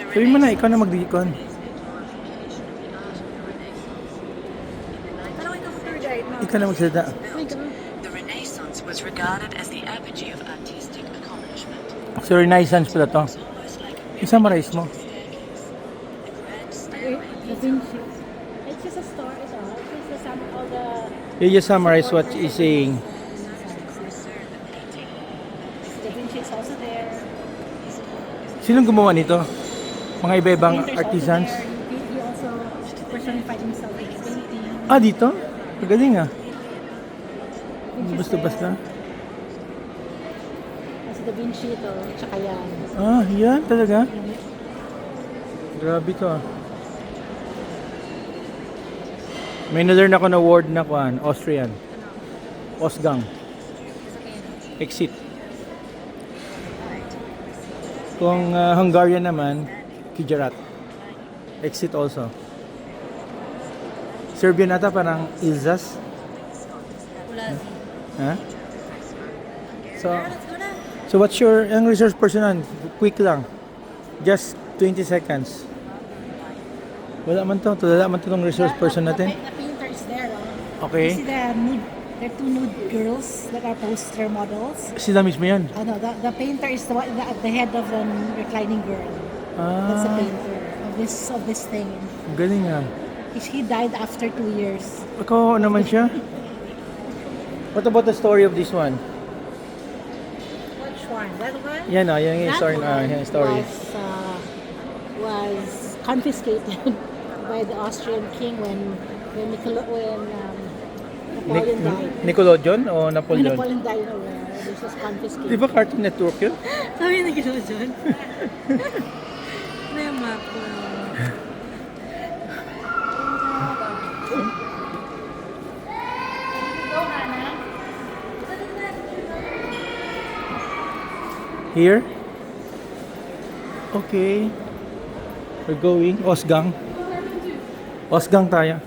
Sabihin mo na, ikaw na mag-decon. Ikaw na magsalita. The Renaissance was regarded as the apogee of artistic accomplishment. So, Renaissance pala to. I-summarize mo. Da Vinci. It's just a story. It's just a sum all the. You just summarize what he's saying. Da Vinci is also there. Sinong gumawa nito? Mga iba-ibang Painter's artisans? also there. He also personified himself in painting. Ah, dito? Magaling ah. Vinci's Basta-basta. there. Kasi Da Vinci ito, tsaka yan. Ah, yan talaga? Grabe to ah. May na-learn ako na word na kuan, Austrian. Osgang. Exit. Kung Hungarian naman, Kijarat. Exit also. Serbian ata parang Ilzas. Ha? So what's your resource person? Quick lang. Just 20 seconds. Wala man to. Wala man to ng resource person natin. The painter is there. Okay. You see the nude, there are two nude girls that are poster models. Sila mismo yan. Oh no, the painter is the one at the head of the reclining girl. That's the Ah, painter of this thing. galing ah. He died after 2 years. Ako naman siya. What about the story of this one? Which one? That one? Yan ah, yan yung That story. one Yan yung story. was confiscated by the Austrian king when Napoleon died. Nickelodeon o When Napoleon? Napoleon died, this was confiscated. Di ba Cartoon Network yun? Sabi na ginawa dyan. Ano yung map ko? Here? Okay. We're going. Osgang. Osgang tayo.